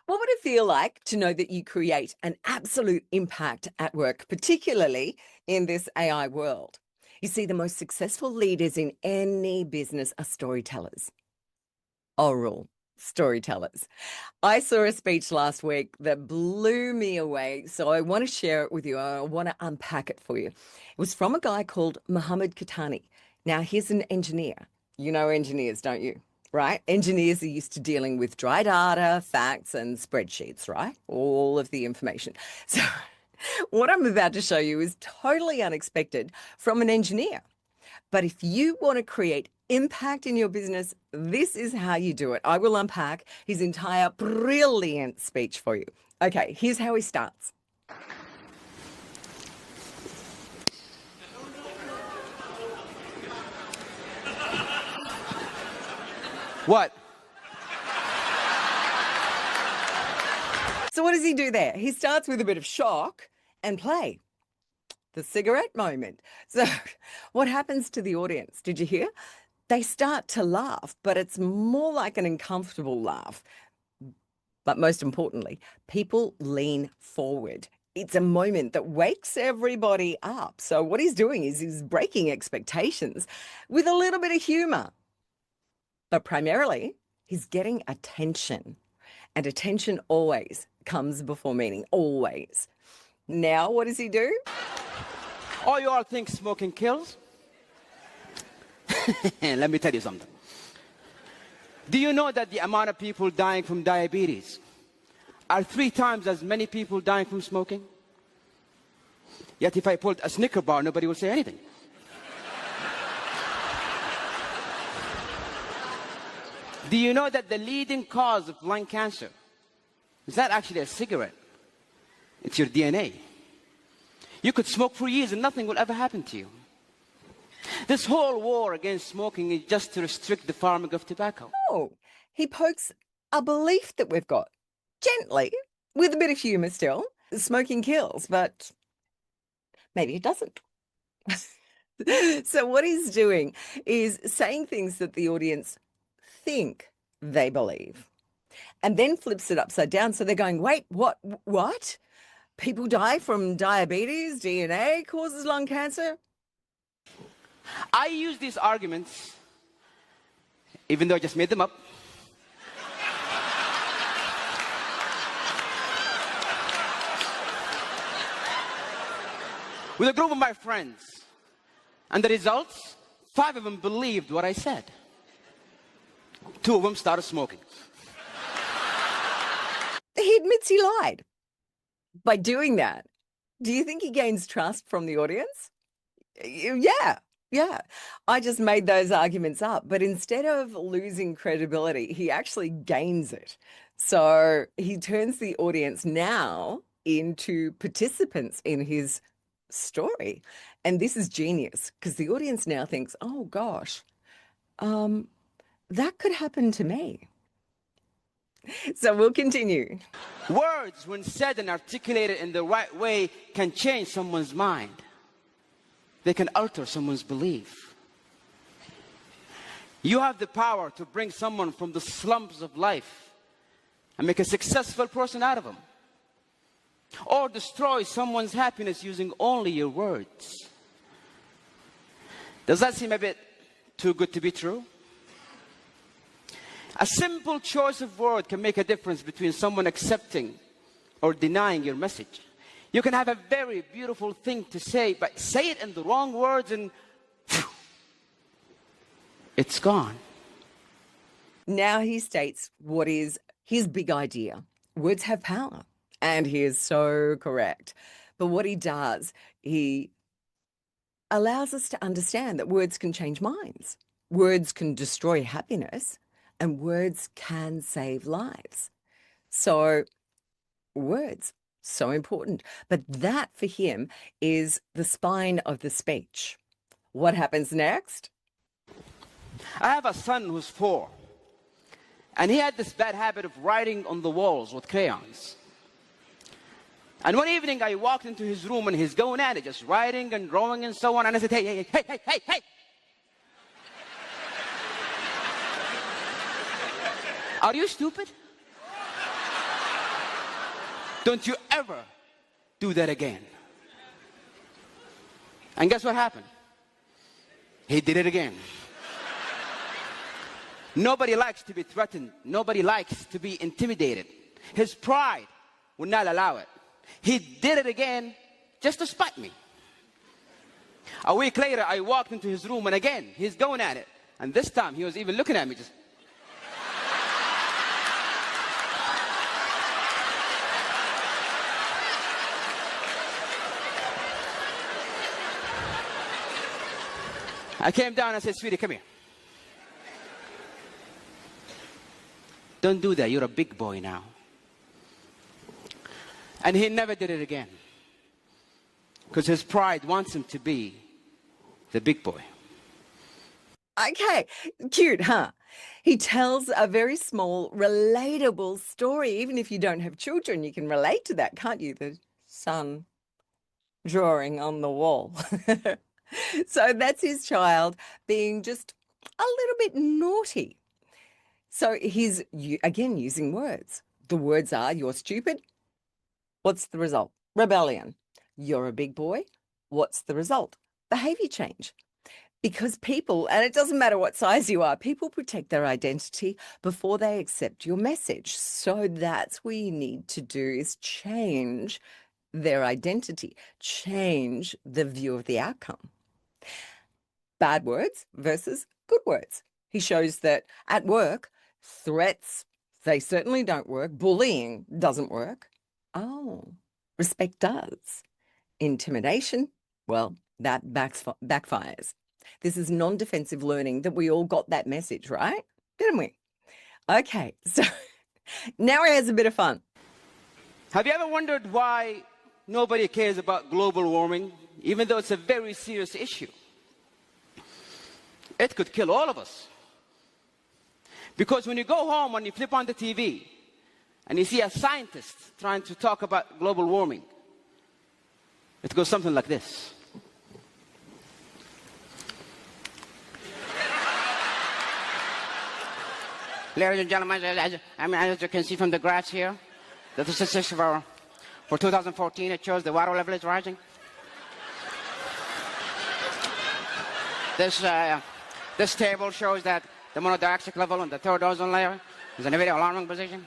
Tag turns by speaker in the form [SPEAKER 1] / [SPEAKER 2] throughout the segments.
[SPEAKER 1] What would it feel like to know that you create an absolute impact at work, particularly in this AI world? You see, the most successful leaders in any business are storytellers, oral storytellers. I saw a speech last week that blew me away, so I want to share it with you. I want to unpack it for you. It was from a guy called Mohammed Katani. Now, he's an engineer. You know engineers, don't you? Right? Engineers are used to dealing with dry data, facts, and spreadsheets, right? All of the information. So, what I'm about to show you is totally unexpected from an engineer. But if you want to create impact in your business, this is how you do it. I will unpack his entire brilliant speech for you. Okay, here's how he starts.
[SPEAKER 2] What?
[SPEAKER 1] So what does he do there? He starts with a bit of shock and play. The cigarette moment. So what happens to the audience? Did you hear? They start to laugh, but it's more like an uncomfortable laugh. But most importantly, people lean forward. It's a moment that wakes everybody up. So what he's doing is he's breaking expectations with a little bit of humor. But primarily, he's getting attention. And attention always comes before meaning, always. Now, what does he do?
[SPEAKER 2] Oh, you all think smoking kills? Let me tell you something. Do you know that the amount of people dying from diabetes are 3 times as many people dying from smoking? Yet if I pulled a Snicker bar, nobody will say anything. Do you know that the leading cause of lung cancer is not actually a cigarette? It's your DNA. You could smoke for years and nothing will ever happen to you. This whole war against smoking is just to restrict the farming of tobacco.
[SPEAKER 1] Oh, he pokes a belief that we've got gently, with a bit of humor still. Smoking kills, but maybe it doesn't. So what he's doing is saying things that the audience think they believe, and then flips it upside down. So they're going, wait, what? People die from diabetes, DNA causes lung cancer?
[SPEAKER 2] I use these arguments, even though I just made them up, with a group of my friends. And the results, 5 of them believed what I said. 2 of them started smoking.
[SPEAKER 1] He admits he lied. By doing that, do you think he gains trust from the audience? Yeah. I just made those arguments up, but instead of losing credibility, he actually gains it. So he turns the audience now into participants in his story. And this is genius because the audience now thinks, oh gosh, that could happen to me. So we'll continue.
[SPEAKER 2] Words, when said and articulated in the right way, can change someone's mind. They can alter someone's belief. You have the power to bring someone from the slums of life and make a successful person out of them. Or destroy someone's happiness using only your words. Does that seem a bit too good to be true? A simple choice of word can make a difference between someone accepting or denying your message. You can have a very beautiful thing to say, but say it in the wrong words and phew, it's gone.
[SPEAKER 1] Now he states what is his big idea. Words have power, and he is so correct. But what he does, he allows us to understand that words can change minds. Words can destroy happiness, and words can save lives. So words, so important. But that for him is the spine of the speech. What happens next?
[SPEAKER 2] I have a son who's 4, and he had this bad habit of writing on the walls with crayons. And one evening I walked into his room and he's going at it, just writing and drawing and so on. And I said, hey. Are you stupid? Don't you ever do that again. And guess what happened? He did it again. Nobody likes to be threatened. Nobody likes to be intimidated. His pride would not allow it. He did it again just to spite me. A week later, I walked into his room, and again, he's going at it. And this time, he was even looking at me just... I came down and I said, sweetie, come here. Don't do that. You're a big boy now. And he never did it again. Because his pride wants him to be the big boy.
[SPEAKER 1] Okay, cute, huh? He tells a very small, relatable story. Even if you don't have children, you can relate to that, can't you? The sun drawing on the wall. So that's his child being just a little bit naughty. So he's, again, using words. The words are, you're stupid. What's the result? Rebellion. You're a big boy. What's the result? Behavior change. Because people, and it doesn't matter what size you are, people protect their identity before they accept your message. So that's what you need to do, is change their identity, change the view of the outcome. Bad words versus good words. He shows that at work, threats, they certainly don't work. Bullying doesn't work. Oh, respect does. Intimidation, well, that backfires. This is non-defensive learning that we all got that message, right? Didn't we? Okay, so now he has a bit of fun.
[SPEAKER 2] Have you ever wondered why nobody cares about global warming, even though it's a very serious issue? It could kill all of us. Because when you go home and you flip on the TV and you see a scientist trying to talk about global warming, it goes something like this. Ladies and gentlemen, as you can see from the graphs here, the statistics for 2014, it shows the water level is rising. This table shows that the monodioxide level on the third ozone layer is in a very alarming position.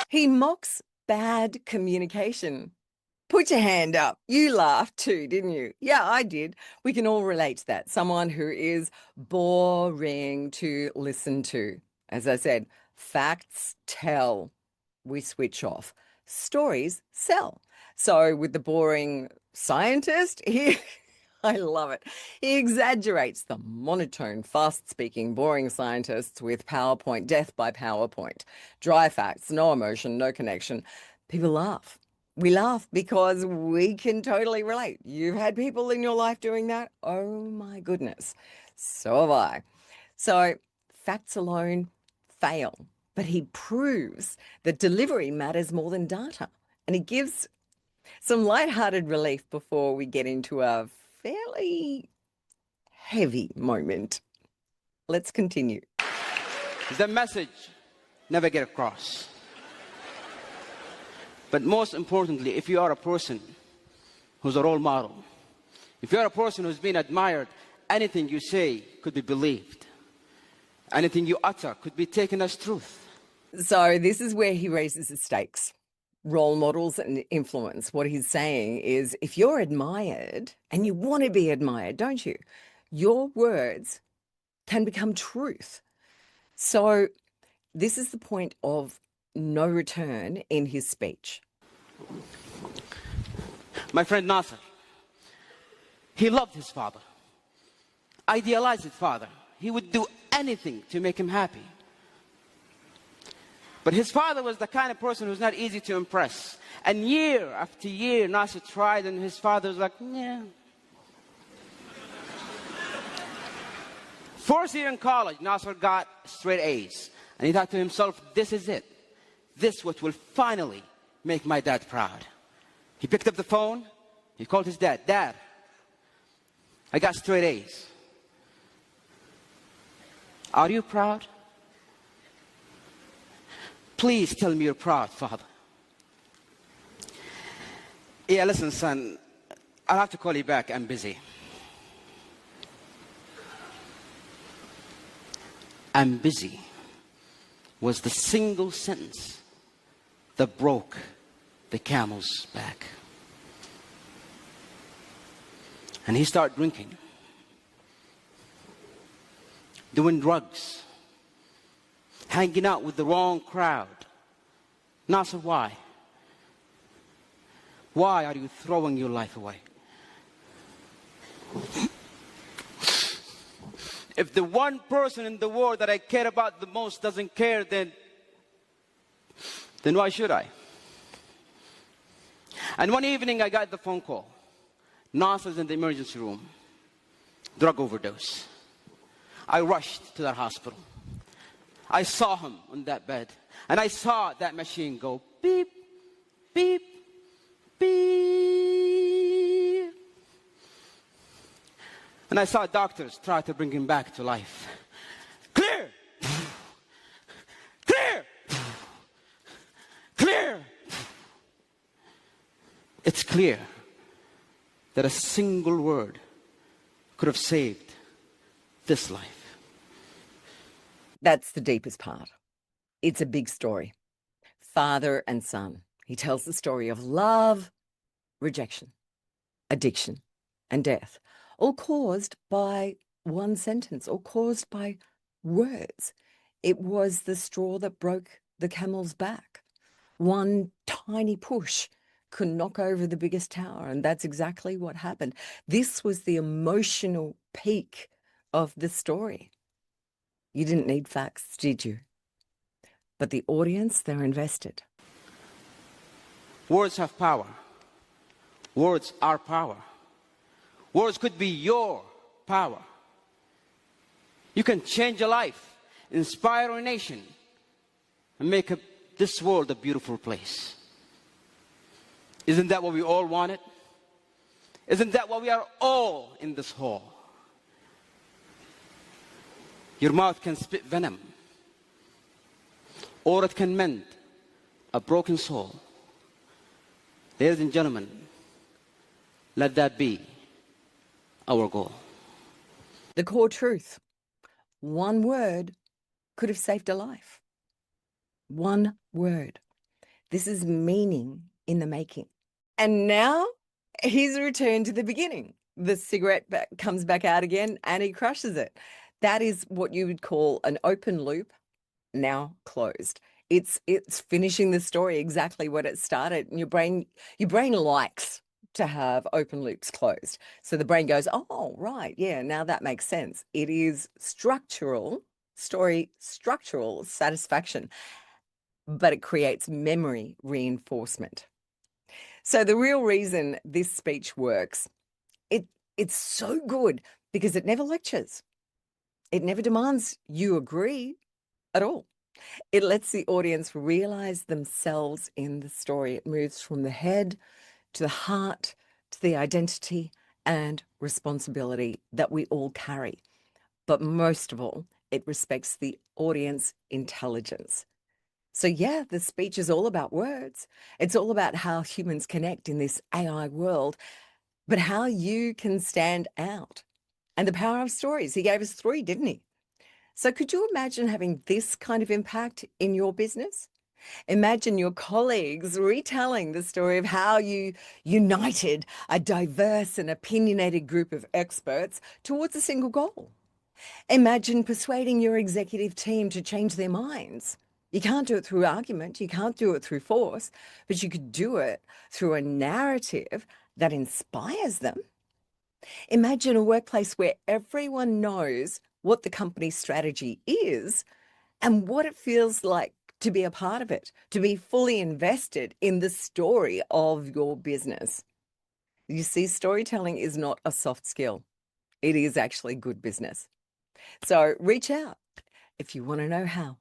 [SPEAKER 1] He mocks bad communication. Put your hand up. You laughed too, didn't you? Yeah, I did. We can all relate to that. Someone who is boring to listen to. As I said, facts tell. We switch off. Stories sell. So with the boring scientist, I love it. He exaggerates the monotone, fast-speaking, boring scientists with PowerPoint, death by PowerPoint. Dry facts, no emotion, no connection. People laugh. We laugh because we can totally relate. You've had people in your life doing that? Oh my goodness. So have I. So facts alone fail, but he proves that delivery matters more than data. And he gives some lighthearted relief before we get into a fairly heavy moment. Let's continue.
[SPEAKER 2] The message never get across. But most importantly, if you are a person who's a role model, if you're a person who's been admired, anything you say could be believed. Anything you utter could be taken as truth.
[SPEAKER 1] So this is where he raises the stakes. Role models and influence. What he's saying is, if you're admired, and you want to be admired, don't you? Your words can become truth. So this is the point of no return in his speech.
[SPEAKER 2] My friend Nasser, he loved his father, idealized his father. He would do anything to make him happy. But his father was the kind of person who's not easy to impress. And year after year, Nasser tried, and his father was like, yeah. First year in college, Nasser got straight A's. And he thought to himself, this is it. This what will finally make my dad proud. He picked up the phone. He called his dad. Dad, I got straight A's. Are you proud? Please tell me you're proud, Father. Yeah, listen, son, I'll have to call you back. I'm busy. I'm busy was the single sentence that broke the camel's back. And he started drinking, doing drugs, hanging out with the wrong crowd. Nasser, why? Why are you throwing your life away? If the one person in the world that I care about the most doesn't care, then why should I? And one evening I got the phone call. Nasser's in the emergency room, drug overdose. I rushed to that hospital. I saw him on that bed, and I saw that machine go beep, beep, beep. And I saw doctors try to bring him back to life. Clear! Clear! Clear! It's clear that a single word could have saved this life.
[SPEAKER 1] That's the deepest part. It's a big story. Father and son. He tells the story of love, rejection, addiction, and death, all caused by one sentence, all caused by words. It was the straw that broke the camel's back. One tiny push could knock over the biggest tower, and that's exactly what happened. This was the emotional peak of the story. You didn't need facts, did you? But the audience, they're invested.
[SPEAKER 2] Words have power. Words are power. Words could be your power. You can change a life, inspire a nation, and make this world a beautiful place. Isn't that what we all wanted? Isn't that why we are all in this hall? Your mouth can spit venom, or it can mend a broken soul. Ladies and gentlemen, let that be our goal.
[SPEAKER 1] The core truth. One word could have saved a life. One word. This is meaning in the making. And now he's returned to the beginning. The cigarette comes back out again and he crushes it. That is what you would call an open loop, now closed. It's finishing the story exactly what it started. And your brain likes to have open loops closed. So the brain goes, oh, right, yeah, now that makes sense. It is structural satisfaction, but it creates memory reinforcement. So the real reason this speech works, it's so good because it never lectures. It never demands you agree at all. It lets the audience realize themselves in the story. It moves from the head to the heart, to the identity and responsibility that we all carry. But most of all, it respects the audience intelligence. So yeah, the speech is all about words. It's all about how humans connect in this AI world, but how you can stand out. And the power of stories. He gave us 3, didn't he? So could you imagine having this kind of impact in your business? Imagine your colleagues retelling the story of how you united a diverse and opinionated group of experts towards a single goal. Imagine persuading your executive team to change their minds. You can't do it through argument, you can't do it through force, but you could do it through a narrative that inspires them. Imagine a workplace where everyone knows what the company's strategy is and what it feels like to be a part of it, to be fully invested in the story of your business. You see, storytelling is not a soft skill. It is actually good business. So reach out if you want to know how.